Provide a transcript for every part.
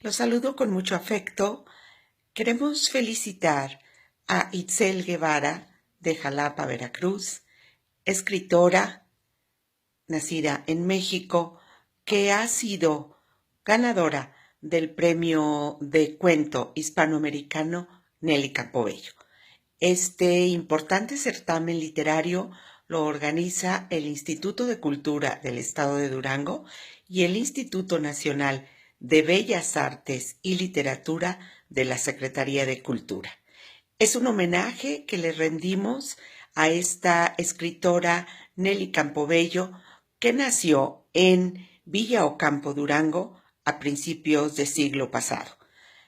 Los saludo con mucho afecto. Queremos felicitar a Itzel Guevara de Jalapa, Veracruz, escritora nacida en México, que ha sido ganadora del Premio de Cuento Hispanoamericano Nelly Campobello. Este importante certamen literario lo organiza el Instituto de Cultura del Estado de Durango y el Instituto Nacional de Bellas Artes y Literatura de la Secretaría de Cultura. Es un homenaje que le rendimos a esta escritora Nelly Campobello, que nació en Villa Ocampo, Durango, a principios del siglo pasado.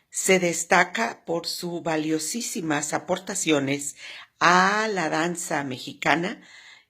Se destaca por sus valiosísimas aportaciones a la danza mexicana.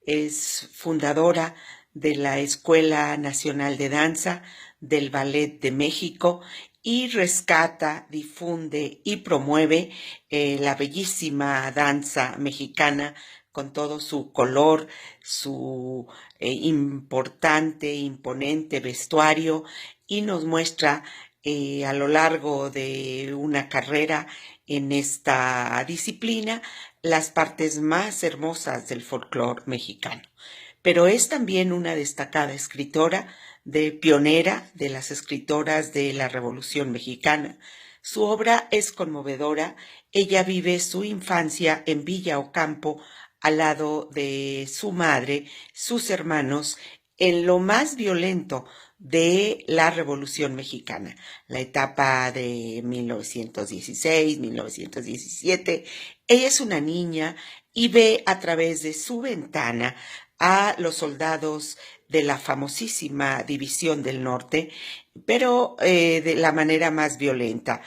Es fundadora de la Escuela Nacional de Danza, del Ballet de México, y rescata, difunde y promueve la bellísima danza mexicana con todo su color, su importante, imponente vestuario, y nos muestra a lo largo de una carrera en esta disciplina las partes más hermosas del folclore mexicano. Pero es también una destacada escritora, pionera de las escritoras de la Revolución Mexicana. Su obra es conmovedora. Ella vive su infancia en Villa Ocampo al lado de su madre, sus hermanos, en lo más violento de la Revolución Mexicana, la etapa de 1916, 1917. Ella es una niña y ve a través de su ventana a los soldados de la famosísima División del Norte, pero de la manera más violenta.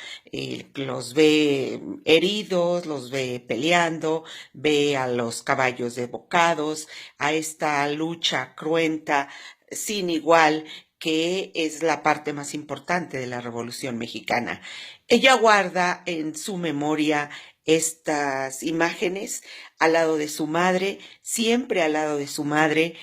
Los ve heridos, los ve peleando, ve a los caballos desbocados, a esta lucha cruenta, sin igual, que es la parte más importante de la Revolución Mexicana. Ella guarda en su memoria estas imágenes al lado de su madre, siempre al lado de su madre,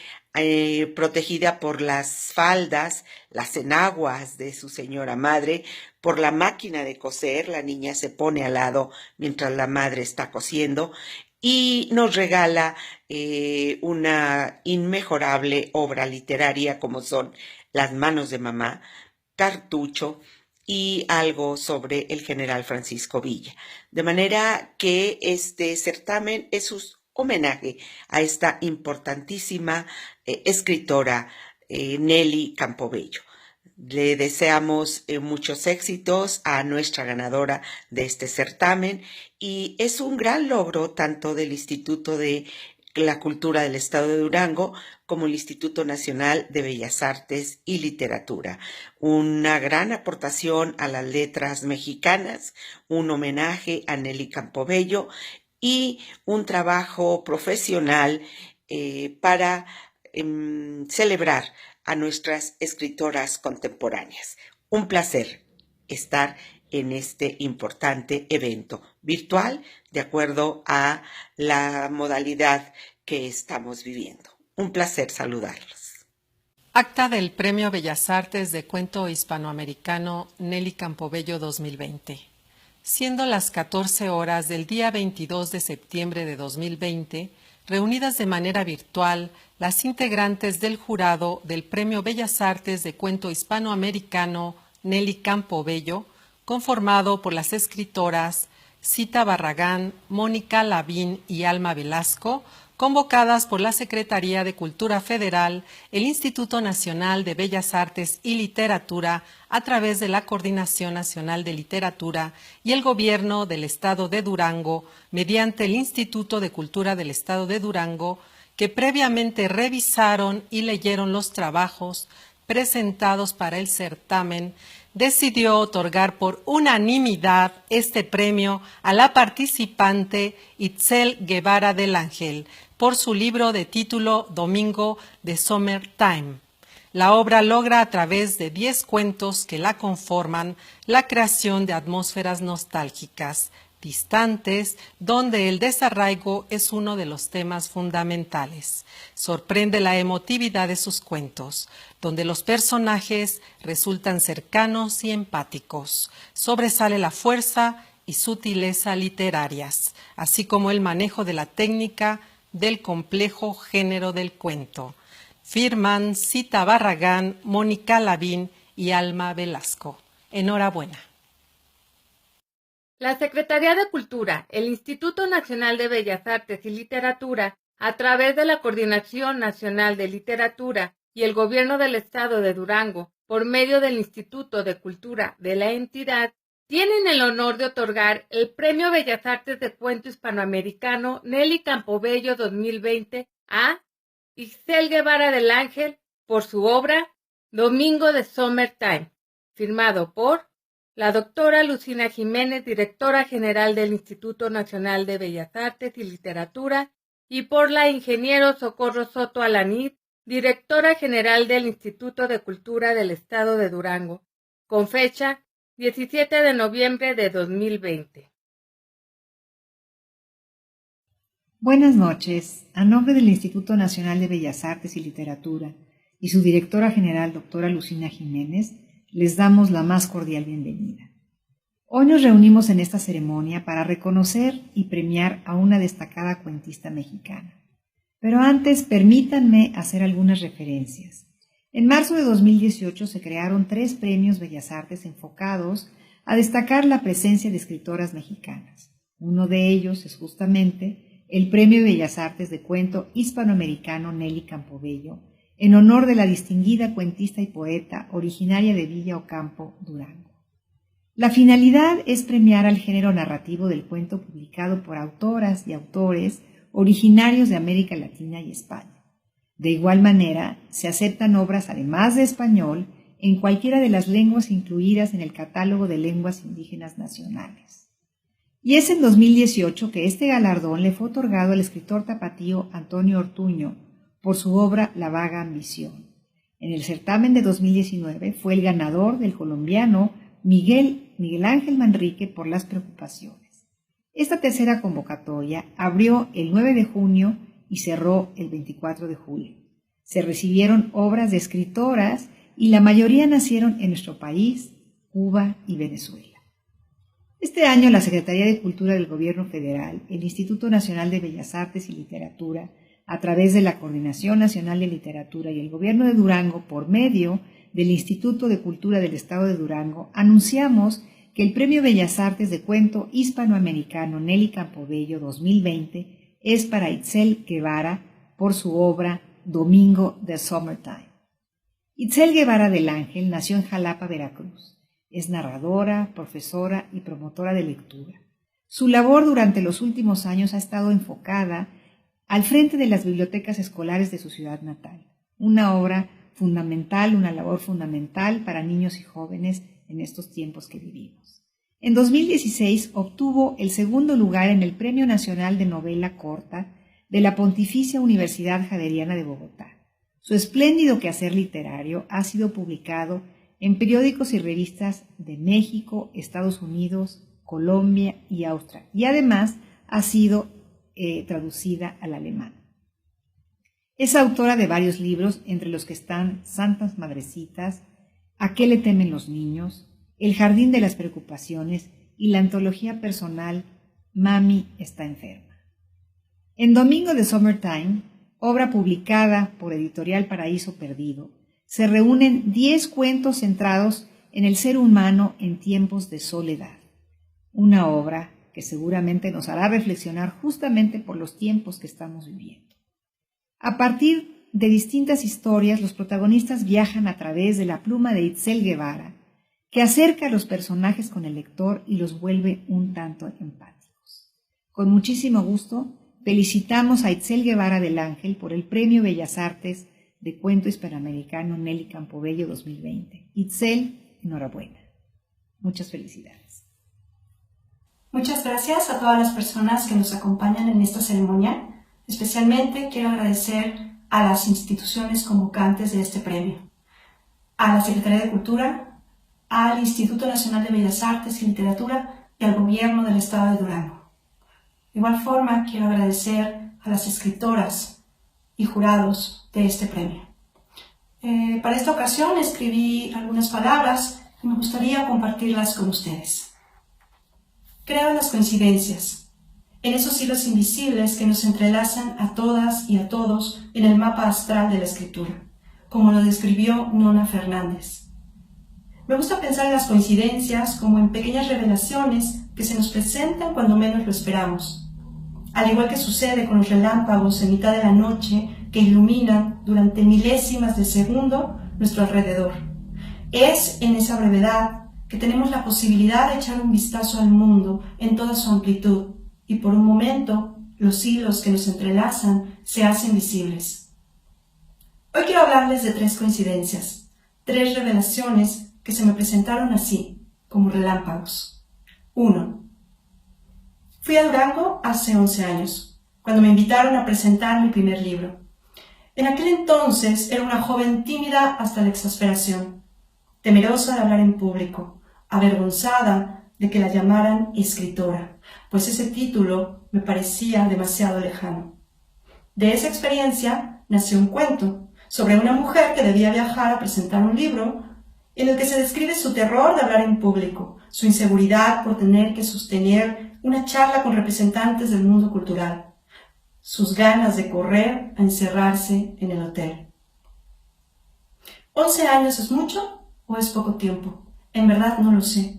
protegida por las faldas, las enaguas de su señora madre, por la máquina de coser. La niña se pone al lado mientras la madre está cosiendo, y nos regala una inmejorable obra literaria como son Las manos de mamá, Cartucho y algo sobre el general Francisco Villa. De manera que este certamen es un homenaje a esta importantísima escritora Nelly Campobello. Le deseamos muchos éxitos a nuestra ganadora de este certamen, y es un gran logro tanto del Instituto de la Cultura del Estado de Durango como el Instituto Nacional de Bellas Artes y Literatura. Una gran aportación a las letras mexicanas, un homenaje a Nelly Campobello y un trabajo profesional para celebrar a nuestras escritoras contemporáneas. Un placer estar en este importante evento virtual de acuerdo a la modalidad que estamos viviendo. Un placer saludarlos. Acta del Premio Bellas Artes de Cuento Hispanoamericano Nelly Campobello 2020. Siendo las 14 horas del día 22 de septiembre de 2020, reunidas de manera virtual las integrantes del jurado del Premio Bellas Artes de Cuento Hispanoamericano Nelly Campobello, conformado por las escritoras Cita Barragán, Mónica Lavín y Alma Velasco, convocadas por la Secretaría de Cultura Federal, el Instituto Nacional de Bellas Artes y Literatura, a través de la Coordinación Nacional de Literatura y el Gobierno del Estado de Durango, mediante el Instituto de Cultura del Estado de Durango, que previamente revisaron y leyeron los trabajos presentados para el certamen, decidió otorgar por unanimidad este premio a la participante Itzel Guevara del Ángel por su libro de título Domingo de Summertime. La obra logra a través de 10 cuentos que la conforman la creación de atmósferas nostálgicas, distantes, donde el desarraigo es uno de los temas fundamentales. Sorprende la emotividad de sus cuentos, donde los personajes resultan cercanos y empáticos. Sobresale la fuerza y sutileza literarias, así como el manejo de la técnica del complejo género del cuento. Firman Cita Barragán, Mónica Lavín y Alma Velasco. Enhorabuena. La Secretaría de Cultura, el Instituto Nacional de Bellas Artes y Literatura, a través de la Coordinación Nacional de Literatura y el Gobierno del Estado de Durango, por medio del Instituto de Cultura de la entidad, tienen el honor de otorgar el Premio Bellas Artes de Cuento Hispanoamericano Nelly Campobello 2020 a Itzel Guevara del Ángel por su obra Domingo de Summertime, firmado por la doctora Lucina Jiménez, directora general del Instituto Nacional de Bellas Artes y Literatura, y por la ingeniero Socorro Soto Alanid, directora general del Instituto de Cultura del Estado de Durango, con fecha 17 de noviembre de 2020. Buenas noches. A nombre del Instituto Nacional de Bellas Artes y Literatura y su directora general, doctora Lucina Jiménez, les damos la más cordial bienvenida. Hoy nos reunimos en esta ceremonia para reconocer y premiar a una destacada cuentista mexicana. Pero antes, permítanme hacer algunas referencias. En marzo de 2018 se crearon 3 premios Bellas Artes enfocados a destacar la presencia de escritoras mexicanas. Uno de ellos es justamente el Premio Bellas Artes de Cuento Hispanoamericano Nelly Campobello, en honor de la distinguida cuentista y poeta originaria de Villa Ocampo, Durango. La finalidad es premiar al género narrativo del cuento publicado por autoras y autores originarios de América Latina y España. De igual manera, se aceptan obras, además de español, en cualquiera de las lenguas incluidas en el Catálogo de Lenguas Indígenas Nacionales. Y es en 2018 que este galardón le fue otorgado al escritor tapatío Antonio Ortuño, por su obra La vaga ambición. En el certamen de 2019 fue el ganador del colombiano Miguel Ángel Manrique por Las preocupaciones. Esta tercera convocatoria abrió el 9 de junio y cerró el 24 de julio. Se recibieron obras de escritoras y la mayoría nacieron en nuestro país, Cuba y Venezuela. Este año la Secretaría de Cultura del Gobierno Federal, el Instituto Nacional de Bellas Artes y Literatura, a través de la Coordinación Nacional de Literatura y el Gobierno de Durango, por medio del Instituto de Cultura del Estado de Durango, anunciamos que el Premio Bellas Artes de Cuento Hispanoamericano Nelly Campobello 2020 es para Itzel Guevara por su obra Domingo de Summertime. Itzel Guevara del Ángel nació en Jalapa, Veracruz. Es narradora, profesora y promotora de lectura. Su labor durante los últimos años ha estado enfocada al frente de las bibliotecas escolares de su ciudad natal. Una obra fundamental, una labor fundamental para niños y jóvenes en estos tiempos que vivimos. En 2016 obtuvo el segundo lugar en el Premio Nacional de Novela Corta de la Pontificia Universidad Javeriana de Bogotá. Su espléndido quehacer literario ha sido publicado en periódicos y revistas de México, Estados Unidos, Colombia y Austria, y además ha sido traducida al alemán. Es autora de varios libros, entre los que están Santas Madrecitas, ¿A qué le temen los niños?, El jardín de las preocupaciones y la antología personal Mami está enferma. En Domingo de Summertime, obra publicada por Editorial Paraíso Perdido, se reúnen 10 cuentos centrados en el ser humano en tiempos de soledad. Una obra que seguramente nos hará reflexionar justamente por los tiempos que estamos viviendo. A partir de distintas historias, los protagonistas viajan a través de la pluma de Itzel Guevara, que acerca a los personajes con el lector y los vuelve un tanto empáticos. Con muchísimo gusto, felicitamos a Itzel Guevara del Ángel por el Premio Bellas Artes de Cuento Hispanoamericano Nelly Campobello 2020. Itzel, enhorabuena. Muchas felicidades. Muchas gracias a todas las personas que nos acompañan en esta ceremonia. Especialmente quiero agradecer a las instituciones convocantes de este premio, a la Secretaría de Cultura, al Instituto Nacional de Bellas Artes y Literatura y al gobierno del estado de Durango. De igual forma, quiero agradecer a las escritoras y jurados de este premio. Para esta ocasión escribí algunas palabras y me gustaría compartirlas con ustedes. Creo en las coincidencias, en esos hilos invisibles que nos entrelazan a todas y a todos en el mapa astral de la escritura, como lo describió Nona Fernández. Me gusta pensar en las coincidencias como en pequeñas revelaciones que se nos presentan cuando menos lo esperamos, al igual que sucede con los relámpagos en mitad de la noche que iluminan durante milésimas de segundo nuestro alrededor. Es en esa brevedad que tenemos la posibilidad de echar un vistazo al mundo en toda su amplitud y por un momento los hilos que nos entrelazan se hacen visibles. Hoy quiero hablarles de 3 coincidencias, 3 revelaciones que se me presentaron así, como relámpagos. 1. Fui a Durango hace 11 años, cuando me invitaron a presentar mi primer libro. En aquel entonces era una joven tímida hasta la exasperación, temerosa de hablar en público, avergonzada de que la llamaran escritora, pues ese título me parecía demasiado lejano. De esa experiencia nació un cuento sobre una mujer que debía viajar a presentar un libro en el que se describe su terror de hablar en público, su inseguridad por tener que sostener una charla con representantes del mundo cultural, sus ganas de correr a encerrarse en el hotel. ¿11 años es mucho o es poco tiempo? En verdad no lo sé.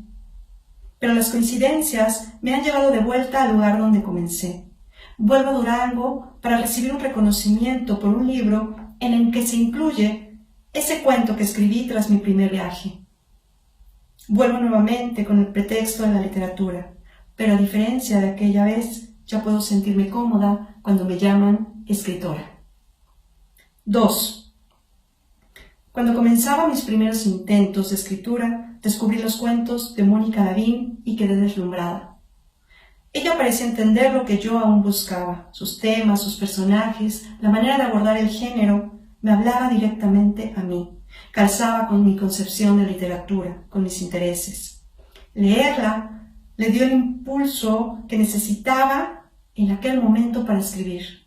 Pero las coincidencias me han llevado de vuelta al lugar donde comencé. Vuelvo a Durango para recibir un reconocimiento por un libro en el que se incluye ese cuento que escribí tras mi primer viaje. Vuelvo nuevamente con el pretexto de la literatura, pero a diferencia de aquella vez, ya puedo sentirme cómoda cuando me llaman escritora. 2. Cuando comenzaba mis primeros intentos de escritura, descubrí los cuentos de Mónica Lavín y quedé deslumbrada. Ella parecía entender lo que yo aún buscaba, sus temas, sus personajes, la manera de abordar el género, me hablaba directamente a mí, calzaba con mi concepción de literatura, con mis intereses. Leerla le dio el impulso que necesitaba en aquel momento para escribir.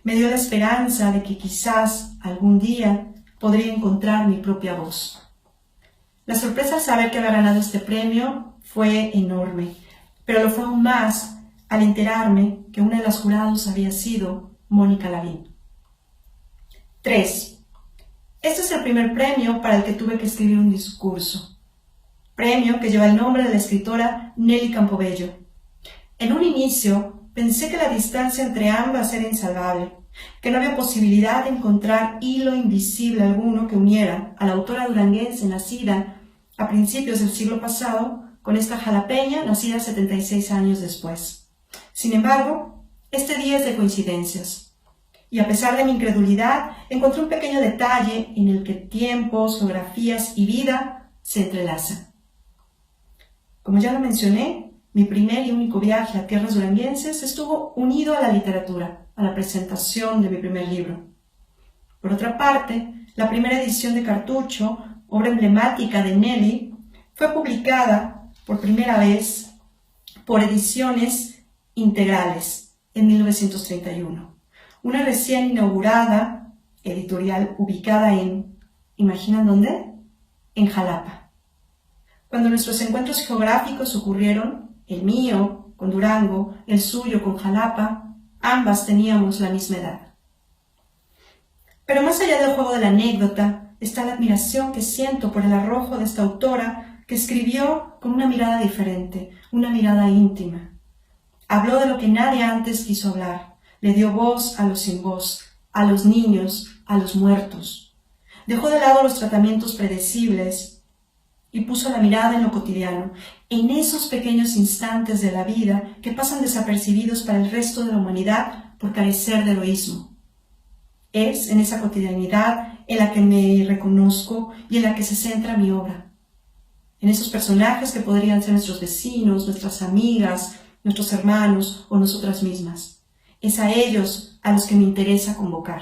Me dio la esperanza de que quizás algún día podría encontrar mi propia voz. La sorpresa de saber que había ganado este premio fue enorme, pero lo fue aún más al enterarme que una de las jurados había sido Mónica Lavín. 3. Este es el primer premio para el que tuve que escribir un discurso. Premio que lleva el nombre de la escritora Nelly Campobello. En un inicio pensé que la distancia entre ambas era insalvable, que no había posibilidad de encontrar hilo invisible alguno que uniera a la autora duranguense nacida a principios del siglo pasado con esta jalapeña nacida 76 años después. Sin embargo, este día es de coincidencias, y a pesar de mi incredulidad, encontré un pequeño detalle en el que tiempos, geografías y vida se entrelazan. Como ya lo mencioné, mi primer y único viaje a tierras duranguenses estuvo unido a la literatura, a la presentación de mi primer libro. Por otra parte, la primera edición de Cartucho, obra emblemática de Nelly, fue publicada por primera vez por Ediciones Integrales en 1931. Una recién inaugurada editorial ubicada en, ¿imaginan dónde? En Jalapa. Cuando nuestros encuentros geográficos ocurrieron, el mío con Durango, el suyo con Jalapa, ambas teníamos la misma edad. Pero más allá del juego de la anécdota, está la admiración que siento por el arrojo de esta autora que escribió con una mirada diferente, una mirada íntima. Habló de lo que nadie antes quiso hablar, le dio voz a los sin voz, a los niños, a los muertos. Dejó de lado los tratamientos predecibles y puso la mirada en lo cotidiano, en esos pequeños instantes de la vida que pasan desapercibidos para el resto de la humanidad por carecer de heroísmo. Es en esa cotidianidad en la que me reconozco y en la que se centra mi obra. En esos personajes que podrían ser nuestros vecinos, nuestras amigas, nuestros hermanos o nosotras mismas. Es a ellos a los que me interesa convocar.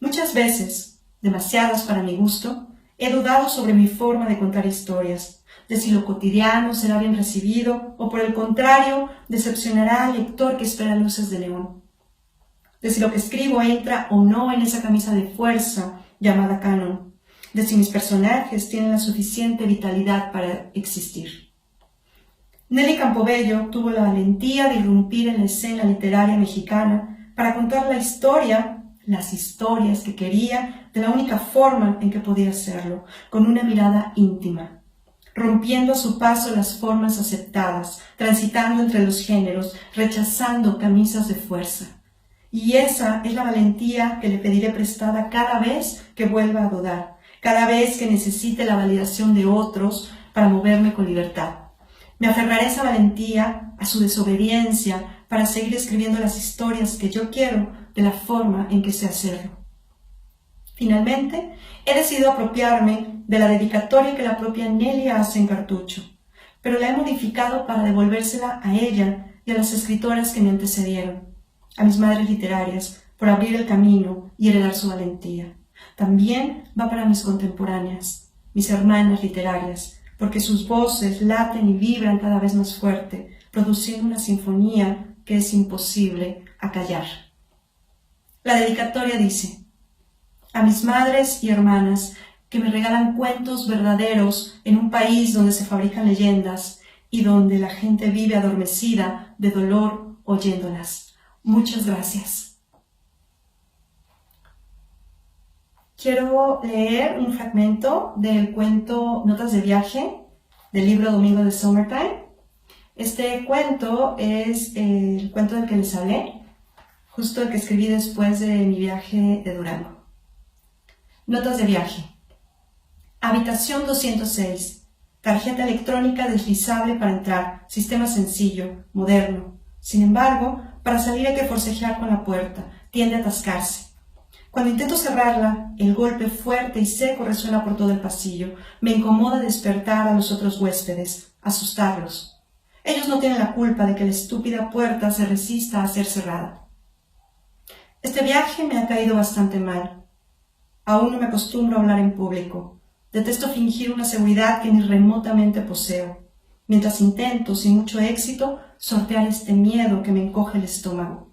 Muchas veces, demasiadas para mi gusto, he dudado sobre mi forma de contar historias, de si lo cotidiano será bien recibido o por el contrario decepcionará al lector que espera luces de neón, de si lo que escribo entra o no en esa camisa de fuerza llamada canon, de si mis personajes tienen la suficiente vitalidad para existir. Nelly Campobello tuvo la valentía de irrumpir en la escena literaria mexicana para contar las historias que quería de la única forma en que podía hacerlo, con una mirada íntima, rompiendo a su paso las formas aceptadas, transitando entre los géneros, rechazando camisas de fuerza. Y esa es la valentía que le pediré prestada cada vez que vuelva a dudar, cada vez que necesite la validación de otros para moverme con libertad. Me aferraré a esa valentía, a su desobediencia, para seguir escribiendo las historias que yo quiero de la forma en que sé hacerlo. Finalmente, he decidido apropiarme de la dedicatoria que la propia Nelly hace en cartucho, pero la he modificado para devolvérsela a ella y a las escritoras que me antecedieron, a mis madres literarias, por abrir el camino y heredar su valentía. También va para mis contemporáneas, mis hermanas literarias, porque sus voces laten y vibran cada vez más fuerte, produciendo una sinfonía que es imposible acallar. La dedicatoria dice: a mis madres y hermanas que me regalan cuentos verdaderos en un país donde se fabrican leyendas y donde la gente vive adormecida de dolor oyéndolas. Muchas gracias. Quiero leer un fragmento del cuento Notas de viaje del libro Domingo de Summertime. Este cuento es el cuento del que les hablé, justo el que escribí después de mi viaje de Durango. Notas de viaje. Habitación 206. Tarjeta electrónica deslizable para entrar. Sistema sencillo, moderno. Sin embargo, para salir hay que forcejear con la puerta. Tiende a atascarse. Cuando intento cerrarla, el golpe fuerte y seco resuena por todo el pasillo. Me incomoda despertar a los otros huéspedes, asustarlos. Ellos no tienen la culpa de que la estúpida puerta se resista a ser cerrada. Este viaje me ha caído bastante mal. Aún no me acostumbro a hablar en público. Detesto fingir una seguridad que ni remotamente poseo, mientras intento, sin mucho éxito, sortear este miedo que me encoge el estómago.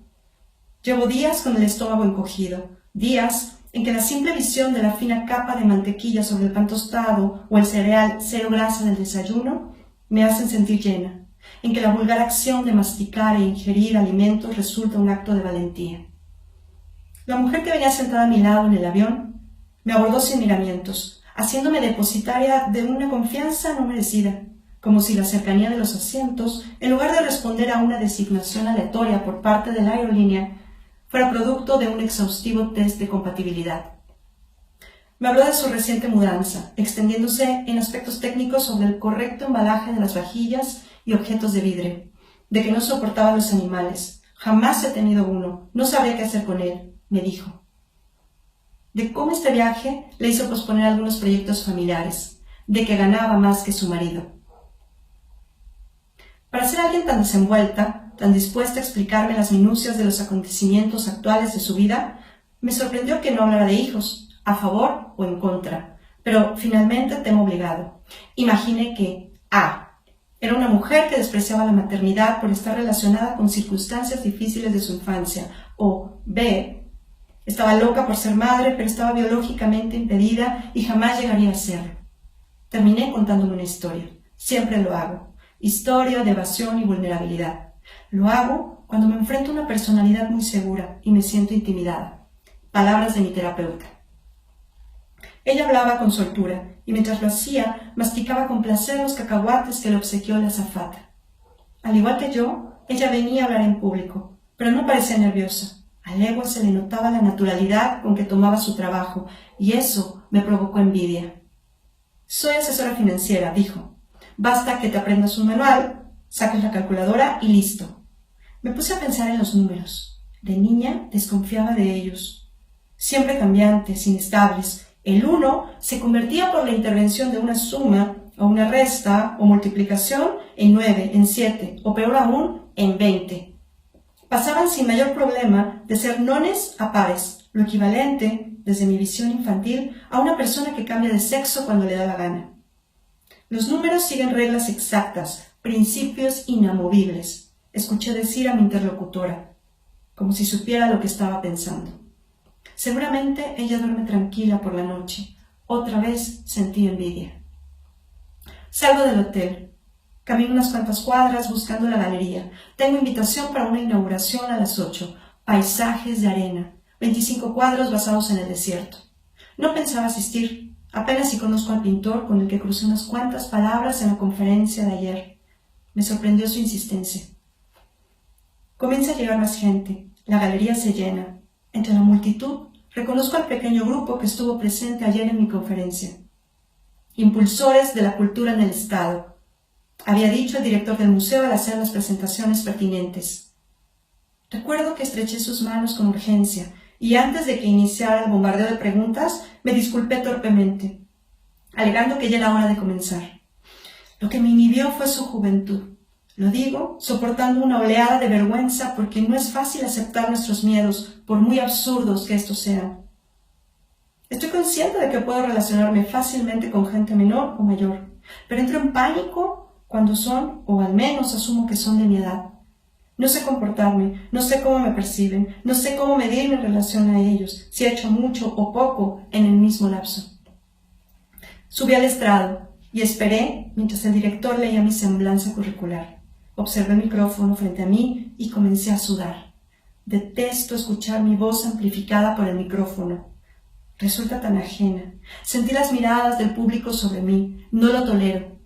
Llevo días con el estómago encogido, días en que la simple visión de la fina capa de mantequilla sobre el pan tostado o el cereal cero grasa del desayuno me hacen sentir llena, en que la vulgar acción de masticar e ingerir alimentos resulta un acto de valentía. La mujer que venía sentada a mi lado en el avión me abordó sin miramientos, haciéndome depositaria de una confianza no merecida, como si la cercanía de los asientos, en lugar de responder a una designación aleatoria por parte de la aerolínea, fuera producto de un exhaustivo test de compatibilidad. Me habló de su reciente mudanza, extendiéndose en aspectos técnicos sobre el correcto embalaje de las vajillas y objetos de vidrio, de que no soportaba los animales. Jamás he tenido uno, no sabría qué hacer con él, me dijo. De cómo este viaje le hizo posponer algunos proyectos familiares, de que ganaba más que su marido. Para ser alguien tan desenvuelta, tan dispuesta a explicarme las minucias de los acontecimientos actuales de su vida, me sorprendió que no hablara de hijos, a favor o en contra, pero finalmente temo obligado. Imaginé que A. Era una mujer que despreciaba la maternidad por estar relacionada con circunstancias difíciles de su infancia, o B. Estaba loca por ser madre, pero estaba biológicamente impedida y jamás llegaría a serlo. Terminé contándome una historia. Siempre lo hago. Historia de evasión y vulnerabilidad. Lo hago cuando me enfrento a una personalidad muy segura y me siento intimidada. Palabras de mi terapeuta. Ella hablaba con soltura y mientras lo hacía, masticaba con placer los cacahuates que le obsequió la azafata. Al igual que yo, ella venía a hablar en público, pero no parecía nerviosa. A leguas se le notaba la naturalidad con que tomaba su trabajo, y eso me provocó envidia. Soy asesora financiera, dijo. Basta que te aprendas un manual, saques la calculadora y listo. Me puse a pensar en los números. De niña desconfiaba de ellos. Siempre cambiantes, inestables. El 1 se convertía por la intervención de una suma o una resta o multiplicación en 9, en 7 o peor aún en 20. Pasaban sin mayor problema de ser nones a pares, lo equivalente, desde mi visión infantil, a una persona que cambia de sexo cuando le da la gana. Los números siguen reglas exactas, principios inamovibles, escuché decir a mi interlocutora, como si supiera lo que estaba pensando. Seguramente ella duerme tranquila por la noche. Otra vez sentí envidia. Salgo del hotel. Camino unas cuantas cuadras buscando la galería. Tengo invitación para una inauguración a las 8. Paisajes de arena. 25 cuadros basados en el desierto. No pensaba asistir. Apenas si conozco al pintor con el que crucé unas cuantas palabras en la conferencia de ayer. Me sorprendió su insistencia. Comienza a llegar más gente. La galería se llena. Entre la multitud reconozco al pequeño grupo que estuvo presente ayer en mi conferencia. Impulsores de la cultura en el Estado, había dicho el director del museo al hacer las presentaciones pertinentes. Recuerdo que estreché sus manos con urgencia y antes de que iniciara el bombardeo de preguntas me disculpé torpemente, alegando que ya era hora de comenzar. Lo que me inhibió fue su juventud. Lo digo soportando una oleada de vergüenza porque no es fácil aceptar nuestros miedos, por muy absurdos que estos sean. Estoy consciente de que puedo relacionarme fácilmente con gente menor o mayor, pero entro en pánico cuando son, o al menos asumo que son de mi edad. No sé comportarme, no sé cómo me perciben, no sé cómo medirme en relación a ellos, si he hecho mucho o poco en el mismo lapso. Subí al estrado y esperé mientras el director leía mi semblanza curricular. Observé el micrófono frente a mí y comencé a sudar. Detesto escuchar mi voz amplificada por el micrófono. Resulta tan ajena. Sentí las miradas del público sobre mí. No lo tolero.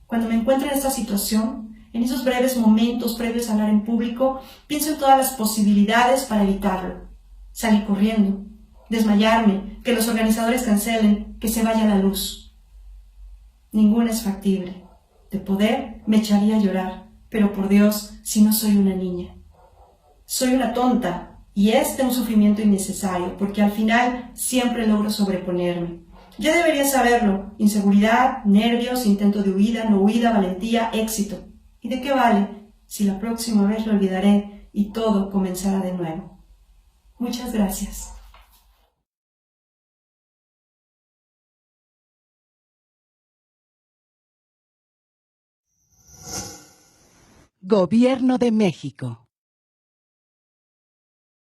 Cuando me encuentro en esta situación, en esos breves momentos previos a hablar en público, pienso en todas las posibilidades para evitarlo. Salir corriendo, desmayarme, que los organizadores cancelen, que se vaya la luz. Ninguna es factible. De poder, me echaría a llorar, pero por Dios, si no soy una niña. Soy una tonta. Y es de un sufrimiento innecesario, porque al final siempre logro sobreponerme. Ya debería saberlo. Inseguridad, nervios, intento de huida, no huida, valentía, éxito. ¿Y de qué vale si la próxima vez lo olvidaré y todo comenzará de nuevo? Muchas gracias. Gobierno de México.